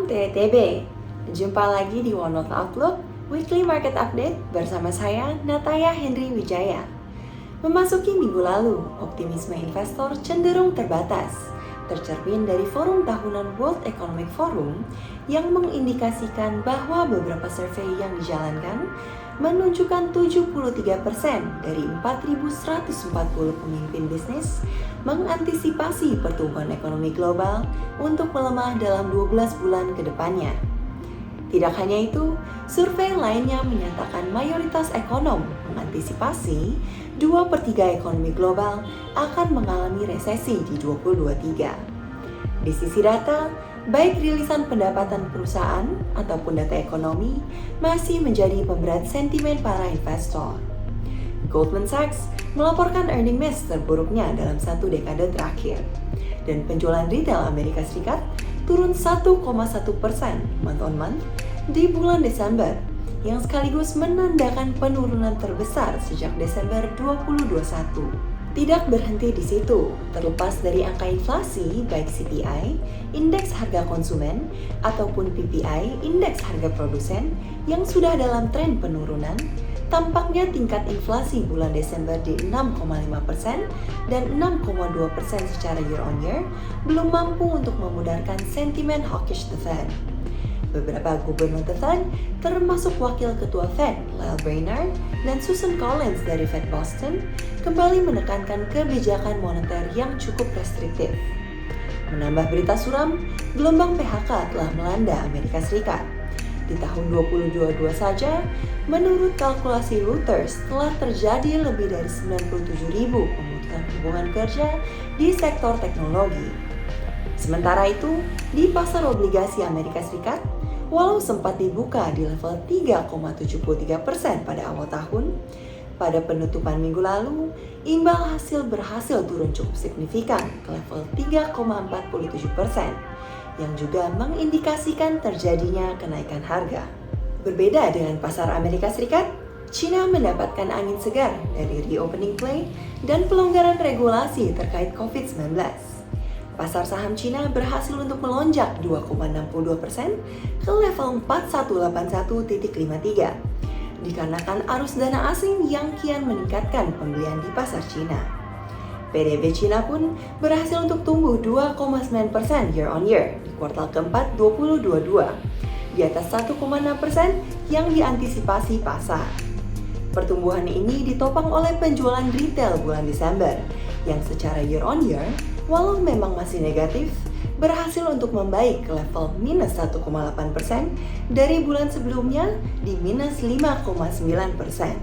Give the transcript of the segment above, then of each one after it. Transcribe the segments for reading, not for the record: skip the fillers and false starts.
Salam TTB. Jumpa lagi di One North Outlook Weekly Market Update bersama saya Nataya Henry Wijaya. Memasuki minggu lalu, optimisme investor cenderung terbatas, tercermin dari forum tahunan World Economic Forum yang mengindikasikan bahwa beberapa survei yang dijalankan menunjukkan 73% dari 4.140 pemimpin bisnis mengantisipasi pertumbuhan ekonomi global untuk melemah dalam 12 bulan ke depannya. Tidak hanya itu, survei lainnya menyatakan mayoritas ekonom mengantisipasi 2/3 ekonomi global akan mengalami resesi di 2023. Di sisi data, baik rilisan pendapatan perusahaan ataupun data ekonomi masih menjadi pemberat sentimen para investor. Goldman Sachs melaporkan earning miss terburuknya dalam satu dekade terakhir, dan penjualan retail Amerika Serikat turun 1,1% month on month di bulan Desember, yang sekaligus menandakan penurunan terbesar sejak Desember 2021. Tidak berhenti di situ, terlepas dari angka inflasi baik CPI, indeks harga konsumen, ataupun PPI, indeks harga produsen yang sudah dalam tren penurunan, tampaknya tingkat inflasi bulan Desember di 6,5% dan 6,2% secara year on year belum mampu untuk memudarkan sentimen hawkish the Fed. Beberapa gubernur The Fed, termasuk Wakil Ketua Fed Lael Brainard dan Susan Collins dari Fed Boston, kembali menekankan kebijakan moneter yang cukup restriktif. Menambah berita suram, gelombang PHK telah melanda Amerika Serikat. Di tahun 2022 saja, menurut kalkulasi Reuters, telah terjadi lebih dari 97.000 pemutusan hubungan kerja di sektor teknologi. Sementara itu, di pasar obligasi Amerika Serikat, walau sempat dibuka di level 3,73% pada awal tahun, pada penutupan minggu lalu, imbal hasil berhasil turun cukup signifikan ke level 3,47%, yang juga mengindikasikan terjadinya kenaikan harga. Berbeda dengan pasar Amerika Serikat, China mendapatkan angin segar dari reopening play dan pelonggaran regulasi terkait COVID-19. Pasar saham Cina berhasil untuk melonjak 2,62% ke level 4181.53 dikarenakan arus dana asing yang kian meningkatkan pembelian di pasar Cina. PDB Cina pun berhasil untuk tumbuh 2,9% year on year di kuartal keempat 2022, di atas 1,6% yang diantisipasi pasar. Pertumbuhan ini ditopang oleh penjualan retail bulan Desember yang secara year on year, walau memang masih negatif, berhasil untuk membaik ke level minus 1,8% dari bulan sebelumnya di minus 5,9%.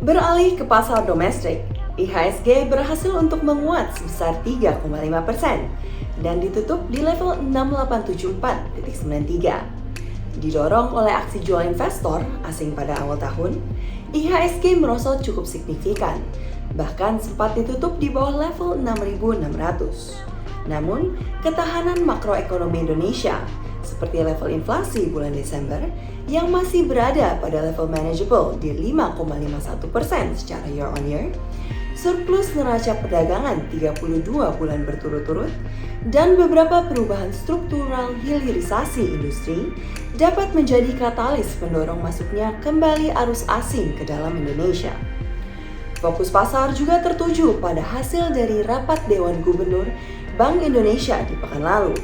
Beralih ke pasar domestik, IHSG berhasil untuk menguat sebesar 3,5% dan ditutup di level 6874.93. Didorong oleh aksi jual investor asing pada awal tahun, IHSG merosot cukup signifikan, bahkan sempat ditutup di bawah level 6.600. Namun, ketahanan makroekonomi Indonesia, seperti level inflasi bulan Desember, yang masih berada pada level manageable di 5,51% secara year on year, surplus neraca perdagangan 32 bulan berturut-turut, dan beberapa perubahan struktural hilirisasi industri dapat menjadi katalis pendorong masuknya kembali arus asing ke dalam Indonesia. Fokus pasar juga tertuju pada hasil dari rapat Dewan Gubernur Bank Indonesia di pekan lalu.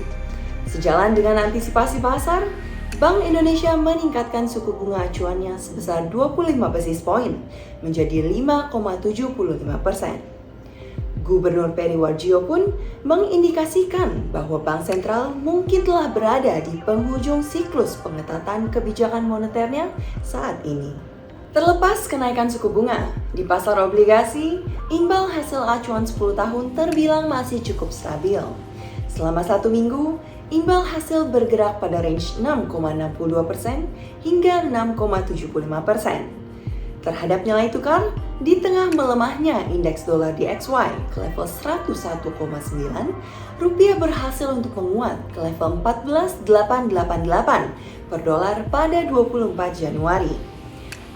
Sejalan dengan antisipasi pasar, Bank Indonesia meningkatkan suku bunga acuannya sebesar 25 basis point menjadi 5,75%. Gubernur Peri Warjio pun mengindikasikan bahwa Bank Sentral mungkin telah berada di penghujung siklus pengetatan kebijakan moneternya saat ini. Terlepas kenaikan suku bunga, di pasar obligasi, imbal hasil acuan 10 tahun terbilang masih cukup stabil. Selama 1 minggu, imbal hasil bergerak pada range 6,62% hingga 6,75%. Terhadap nilai tukar, di tengah melemahnya indeks dolar DXY ke level 101,9, rupiah berhasil untuk menguat ke level 14.888 per dolar pada 24 Januari.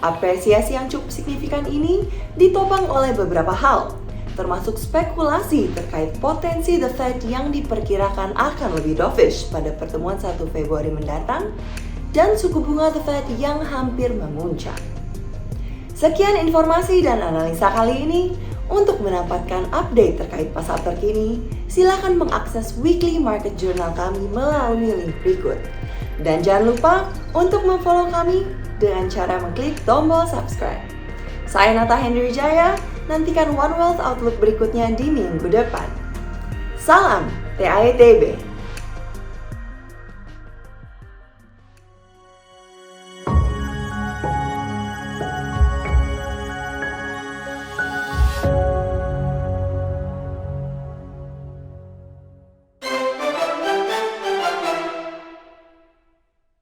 Apresiasi yang cukup signifikan ini ditopang oleh beberapa hal, termasuk spekulasi terkait potensi The Fed yang diperkirakan akan lebih dovish pada pertemuan 1 Februari mendatang, dan suku bunga The Fed yang hampir memuncak. Sekian informasi dan analisa kali ini. Untuk mendapatkan update terkait pasar terkini, silakan mengakses weekly market journal kami melalui link berikut. Dan jangan lupa untuk memfollow kami dengan cara mengklik tombol subscribe. Saya Nata Hendry Wijaya, nantikan One Wealth Outlook berikutnya di minggu depan. Salam TAETB.